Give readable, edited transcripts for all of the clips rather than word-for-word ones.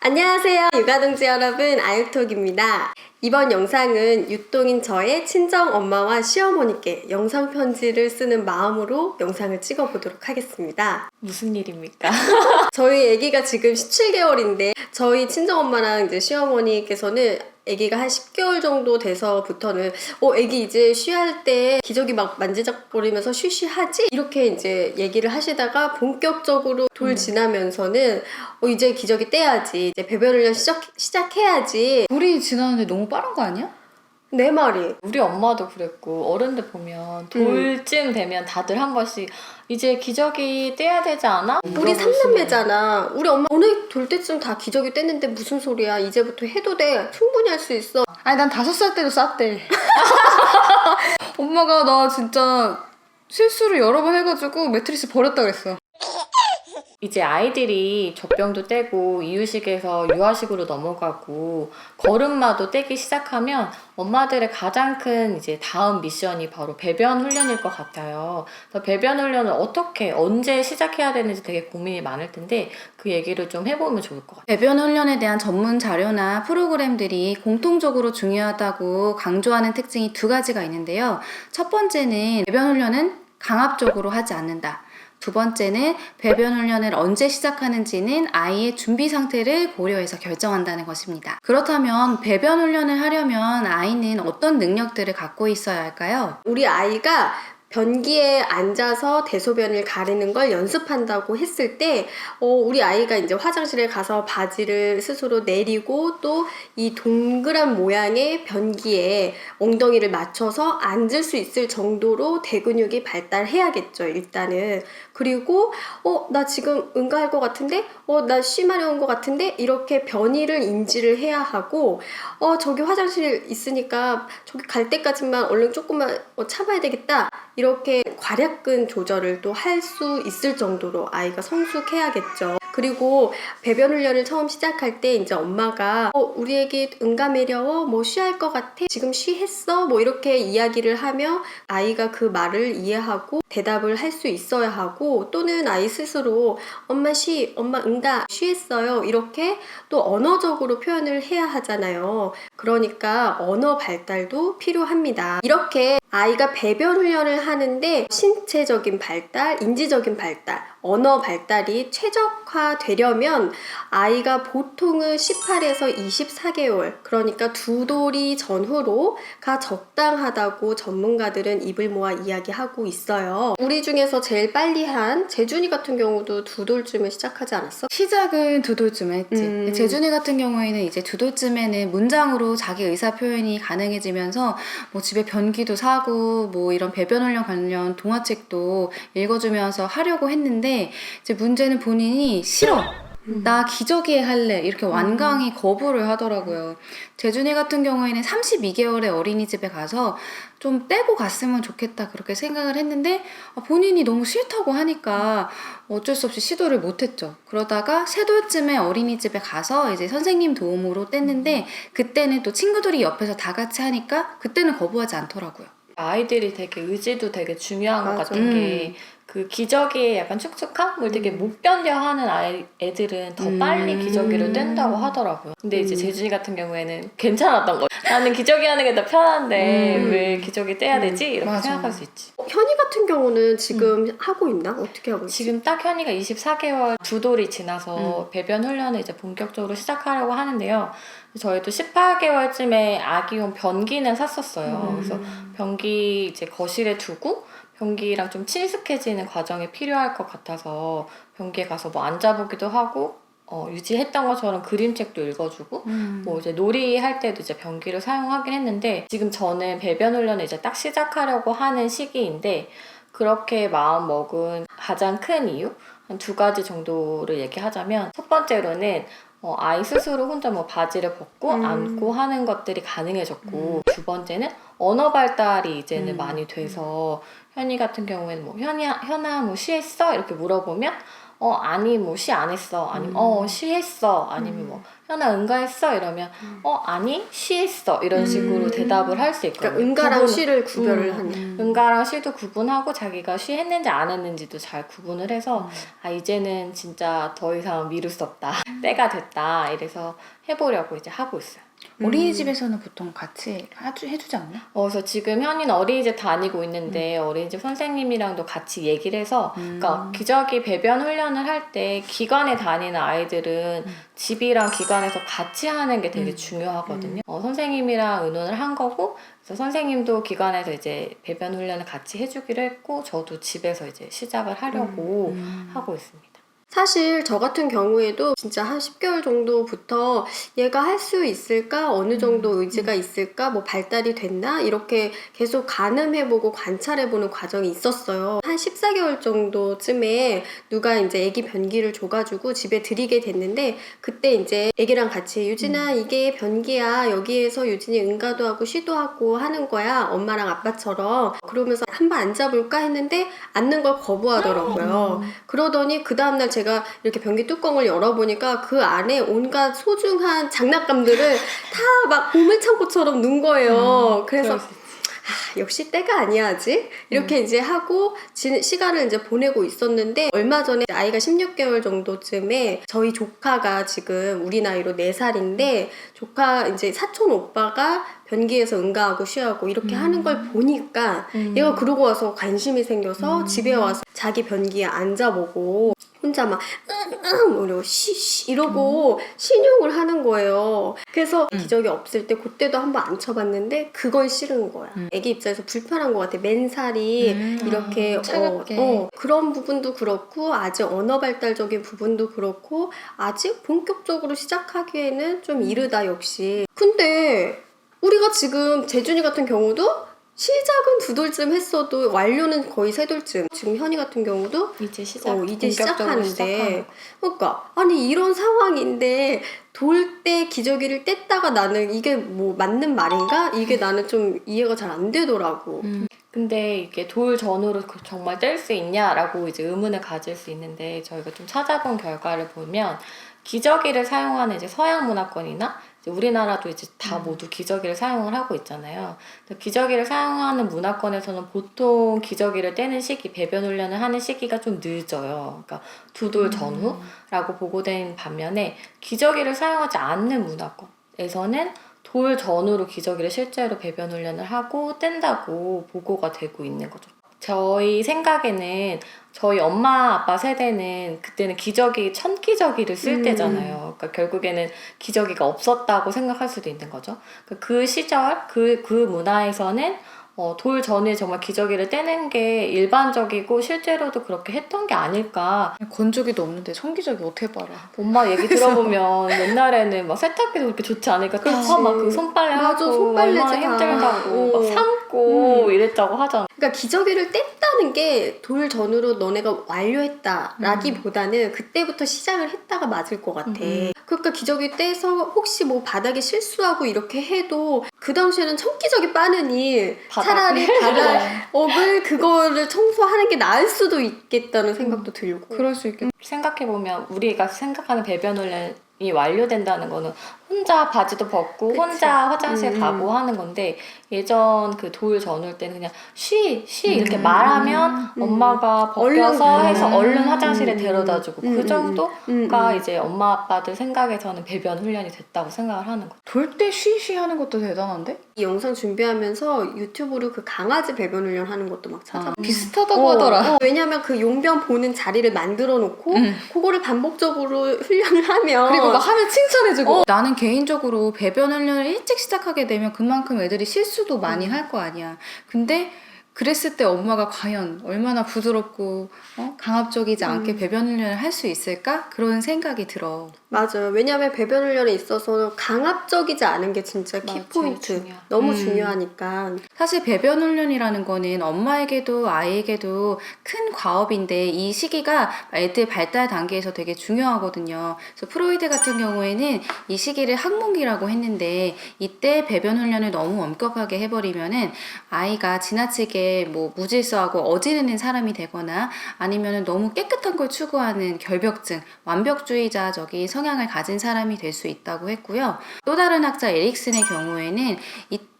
안녕하세요 육아동지 여러분, 아육톡입니다. 이번 영상은 유똥인 저의 친정 엄마와 시어머니께 영상 편지를 쓰는 마음으로 영상을 찍어 보도록 하겠습니다. 무슨 일입니까? 저희 아기가 지금 17개월인데 저희 친정 엄마랑 이제 시어머니께서는 아기가 한 10개월 정도 돼서부터는 아기 이제 쉬할 때 기저귀 막 만지작거리면서 쉬쉬하지? 이렇게 이제 얘기를 하시다가 본격적으로 돌 지나면서는 이제 기저귀 떼야지, 이제 배변 훈련 시작해야지. 돌이 지나는데 너무 빠른 거 아니야? 내 말이. 우리 엄마도 그랬고, 어른들 보면 돌쯤 되면 다들 한 번씩 이제 기저귀 떼야 되지 않아? 우리 삼남매잖아. 우리 엄마 오늘 돌 때쯤 다 기저귀 뗐는데 무슨 소리야, 이제부터 해도 돼, 충분히 할 수 있어. 아니 난 5살 때도 쌌대. 엄마가 나 진짜 실수를 여러 번 해가지고 매트리스 버렸다 그랬어. 이제 아이들이 젖병도 떼고 이유식에서 유아식으로 넘어가고 걸음마도 떼기 시작하면 엄마들의 가장 큰 이제 다음 미션이 바로 배변 훈련일 것 같아요. 그래서 배변 훈련을 어떻게 언제 시작해야 되는지 되게 고민이 많을 텐데 그 얘기를 좀 해보면 좋을 것 같아요. 배변 훈련에 대한 전문 자료나 프로그램들이 공통적으로 중요하다고 강조하는 특징이 2가지가 있는데요. 첫 번째는 배변 훈련은 강압적으로 하지 않는다. 두 번째는 배변 훈련을 언제 시작하는지는 아이의 준비 상태를 고려해서 결정한다는 것입니다. 그렇다면 배변 훈련을 하려면 아이는 어떤 능력들을 갖고 있어야 할까요? 우리 아이가 변기에 앉아서 대소변을 가리는 걸 연습한다고 했을 때 우리 아이가 이제 화장실에 가서 바지를 스스로 내리고 또 이 동그란 모양의 변기에 엉덩이를 맞춰서 앉을 수 있을 정도로 대근육이 발달해야겠죠, 일단은. 그리고 나 지금 응가할 것 같은데, 나 쉬 마려운 것 같은데, 이렇게 변이를 인지를 해야 하고, 저기 화장실 있으니까 저기 갈 때까지만 얼른 조금만 참아야 되겠다, 이렇게 괄약근 조절을 또 할 수 있을 정도로 아이가 성숙해야겠죠. 그리고 배변 훈련을 처음 시작할 때 이제 엄마가 우리 애기 응가매려워, 뭐 쉬할 것 같아, 지금 쉬했어, 뭐 이렇게 이야기를 하며 아이가 그 말을 이해하고 대답을 할 수 있어야 하고, 또는 아이 스스로 엄마 쉬, 엄마 응가 쉬했어요, 이렇게 또 언어적으로 표현을 해야 하잖아요. 그러니까 언어 발달도 필요합니다. 이렇게 아이가 배변 훈련을 하는데 신체적인 발달, 인지적인 발달, 언어 발달이 최적화되려면 아이가 보통은 18에서 24개월, 그러니까 2돌이 전후로가 적당하다고 전문가들은 입을 모아 이야기하고 있어요. 우리 중에서 제일 빨리 한 재준이 같은 경우도 2돌쯤에 시작하지 않았어? 시작은 2돌쯤에 했지. 재준이 같은 경우에는 이제 2돌쯤에는 문장으로 자기 의사 표현이 가능해지면서 뭐 집에 변기도 사고 뭐 이런 배변 훈련 관련 동화책도 읽어주면서 하려고 했는데, 이제 문제는 본인이 싫어, 나 기저귀에 할래, 이렇게 완강히 거부를 하더라고요. 재준이 같은 경우에는 32개월의 어린이집에 가서 좀 떼고 갔으면 좋겠다 그렇게 생각을 했는데 본인이 너무 싫다고 하니까 어쩔 수 없이 시도를 못했죠. 그러다가 3돌쯤에 어린이집에 가서 이제 선생님 도움으로 뗐는데 그때는 또 친구들이 옆에서 다 같이 하니까 그때는 거부하지 않더라고요. 아이들이 되게 의지도 되게 중요한 것 같은 게, 그 기저귀에 약간 축축함? 뭘 되게 못 견뎌하는 애들은 더 빨리 기저귀를 뗀다고 하더라고요. 근데 이제 재준이 같은 경우에는 괜찮았던 거죠. 나는 기저귀 하는 게 더 편한데 왜 기저귀 떼야 되지? 이렇게 맞아. 생각할 수 있지. 현이 같은 경우는 지금 하고 있나? 어떻게 하고 있지? 지금 딱 현이가 24개월 2돌이 지나서 배변 훈련을 이제 본격적으로 시작하려고 하는데요. 저희도 18개월쯤에 아기용 변기는 샀었어요. 그래서 변기 이제 거실에 두고 변기랑 좀 친숙해지는 과정이 필요할 것 같아서 변기에 가서 뭐 앉아보기도 하고, 유지했던 것처럼 그림책도 읽어주고, 뭐 이제 놀이 할 때도 이제 변기를 사용하긴 했는데, 지금 저는 배변 훈련을 이제 딱 시작하려고 하는 시기인데, 그렇게 마음 먹은 가장 큰 이유? 한 2가지 정도를 얘기하자면, 첫 번째로는 아이 스스로 혼자 뭐 바지를 벗고 안고 하는 것들이 가능해졌고, 2번째는 언어 발달이 이제는 많이 돼서 현이 같은 경우에는 뭐 현아 뭐 쉬했어? 이렇게 물어보면 아니 뭐 시 안 했어, 아니면 시했어, 아니면 뭐 현아 응가했어 이러면 아니 시했어 이런 식으로 대답을 할 수 있거든요. 그러니까 응가랑 시를 구별을 하는. 응가랑 시도 구분하고 자기가 시 했는지 안 했는지도 잘 구분을 해서 이제는 진짜 더 이상 미룰 수 없다, 때가 됐다, 이래서 해보려고 이제 하고 있어요. 어린이집에서는 보통 같이 해주지 않나? 그래서 지금 현이는 어린이집 다니고 있는데 어린이집 선생님이랑도 같이 얘기를 해서 그러니까 기저귀 배변 훈련을 할 때 기관에 다니는 아이들은 집이랑 기관에서 같이 하는 게 되게 중요하거든요. 선생님이랑 의논을 한 거고, 그래서 선생님도 기관에서 이제 배변 훈련을 같이 해주기로 했고, 저도 집에서 이제 시작을 하려고 하고 있습니다. 사실 저 같은 경우에도 진짜 한 10개월 정도부터 얘가 할 수 있을까? 어느 정도 의지가 있을까? 뭐 발달이 됐나? 이렇게 계속 가늠해보고 관찰해보는 과정이 있었어요. 한 14개월 정도쯤에 누가 이제 애기 변기를 줘가지고 집에 들이게 됐는데, 그때 이제 애기랑 같이 유진아 이게 변기야. 여기에서 유진이 응가도 하고 쉬도 하고 하는 거야. 엄마랑 아빠처럼. 그러면서 한번 앉아볼까 했는데 앉는 걸 거부하더라고요. 그러더니 그 다음날 제가 이렇게 변기 뚜껑을 열어보니까 그 안에 온갖 소중한 장난감들을 다 막 보물창고처럼 넣은 거예요. 그래서 역시 때가 아니야지 이렇게 이제 하고 시간을 이제 보내고 있었는데, 얼마 전에 아이가 16개월 정도쯤에 저희 조카가 지금 우리 나이로 4살인데 조카 이제 사촌 오빠가 변기에서 응가하고 쉬하고 이렇게 하는 걸 보니까 얘가 그러고 와서 관심이 생겨서 집에 와서 자기 변기에 앉아보고 혼자 막 이러고 쉬쉬 이러고 신용을 하는 거예요. 그래서 기저귀 없을 때 그때도 한번 앉혀봤는데 그건 싫은 거야. 애기 입장에서 불편한 것 같아. 맨살이 이렇게 차갑게. 그런 부분도 그렇고, 아직 언어 발달적인 부분도 그렇고, 아직 본격적으로 시작하기에는 좀 이르다 역시. 근데 우리가 지금 재준이 같은 경우도 시작은 2돌쯤 했어도 완료는 거의 3돌쯤. 지금 현이 같은 경우도 이제 이제 본격적으로 시작하는데, 그러니까 아니 이런 상황인데 돌 때 기저귀를 뗐다가 나는 이게 뭐 맞는 말인가? 이게 나는 좀 이해가 잘 안 되더라고. 근데 이게 돌 전후로 정말 뗄 수 있냐라고 이제 의문을 가질 수 있는데, 저희가 좀 찾아본 결과를 보면 기저귀를 사용하는 이제 서양 문화권이나 이제 우리나라도 이제 다 모두 기저귀를 사용을 하고 있잖아요. 기저귀를 사용하는 문화권에서는 보통 기저귀를 떼는 시기, 배변 훈련을 하는 시기가 좀 늦어요. 그러니까 2돌 전후라고 보고된 반면에, 기저귀를 사용하지 않는 문화권에서는 돌 전후로 기저귀를 실제로 배변 훈련을 하고 뗀다고 보고가 되고 있는 거죠. 저희 생각에는 저희 엄마 아빠 세대는 그때는 천기저귀를 쓸 때잖아요. 그러니까 결국에는 기저귀가 없었다고 생각할 수도 있는 거죠. 그 시절 그 문화에서는 돌 전에 정말 기저귀를 떼는 게 일반적이고 실제로도 그렇게 했던 게 아닐까. 건조기도 없는데 청기저귀 어떻게 빨아? 엄마 얘기 들어보면 옛날에는 막 세탁기도 그렇게 좋지 않으니까 다 막 그 손빨래 맞아, 하고 손빨래 얼마나 다. 힘들다고 막 삶고 이랬다고 하잖아. 그러니까 기저귀를 뗐다는 게 돌 전후로 너네가 완료했다라기보다는 그때부터 시작을 했다가 맞을 것 같아. 그러니까 기저귀 떼서 혹시 뭐 바닥에 실수하고 이렇게 해도 그 당시에는 천기저귀 빠느니 차라리 바닥을 그거를 청소하는 게 나을 수도 있겠다는 생각도 들고. 그럴 수 있겠다. 생각해보면 우리가 생각하는 배변 훈련이 완료된다는 거는 혼자 바지도 벗고 그치. 혼자 화장실 가고 하는 건데, 예전 그 돌 전후일 때는 그냥 쉬 이렇게 말하면 엄마가 벗겨서 얼른 해서 얼른 화장실에 데려다주고 그 정도가 이제 엄마 아빠들 생각에서는 배변 훈련이 됐다고 생각을 하는 거죠. 돌 때 쉬쉬 하는 것도 대단한데? 이 영상 준비하면서 유튜브로 그 강아지 배변 훈련 하는 것도 막 찾아봐. 비슷하다고 하더라. 왜냐면 그 용변 보는 자리를 만들어 놓고 그거를 반복적으로 훈련을 하면 그리고 막 하면 칭찬해주고. 나는 개인적으로 배변 훈련을 일찍 시작하게 되면 그만큼 애들이 실수도 많이 할 거 아니야. 근데 그랬을 때 엄마가 과연 얼마나 부드럽고 강압적이지 않게 배변 훈련을 할 수 있을까? 그런 생각이 들어. 맞아요. 왜냐하면 배변 훈련에 있어서 강압적이지 않은 게 진짜 맞아요. 키포인트. 제일 중요하죠. 너무 중요하니까. 사실 배변 훈련이라는 거는 엄마에게도 아이에게도 큰 과업인데 이 시기가 애들 발달 단계에서 되게 중요하거든요. 그래서 프로이드 같은 경우에는 이 시기를 학문기라고 했는데 이때 배변 훈련을 너무 엄격하게 해버리면은 아이가 지나치게 뭐 무질서하고 어지르는 사람이 되거나 아니면은 너무 깨끗한 걸 추구하는 결벽증, 완벽주의자적인 성향을 가진 사람이 될 수 있다고 했고요. 또 다른 학자 에릭슨의 경우에는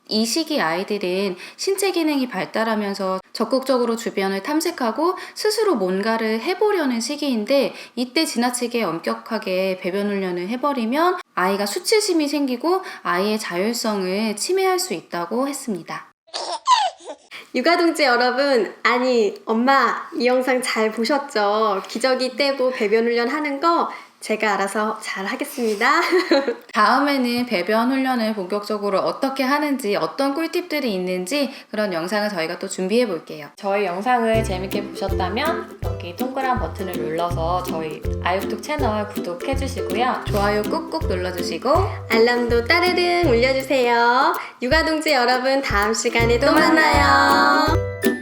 이 시기 아이들은 신체 기능이 발달하면서 적극적으로 주변을 탐색하고 스스로 뭔가를 해보려는 시기인데 이때 지나치게 엄격하게 배변 훈련을 해버리면 아이가 수치심이 생기고 아이의 자율성을 침해할 수 있다고 했습니다. 육아동지 여러분, 아니 엄마 이 영상 잘 보셨죠? 기저귀 떼고 배변 훈련 하는 거 제가 알아서 잘 하겠습니다. 다음에는 배변 훈련을 본격적으로 어떻게 하는지 어떤 꿀팁들이 있는지 그런 영상을 저희가 또 준비해 볼게요. 저희 영상을 재밌게 보셨다면 여기 동그란 버튼을 눌러서 저희 아육톡 채널 구독해 주시고요. 좋아요 꾹꾹 눌러주시고 알람도 따르릉 울려주세요. 육아동지 여러분, 다음 시간에 또 만나요.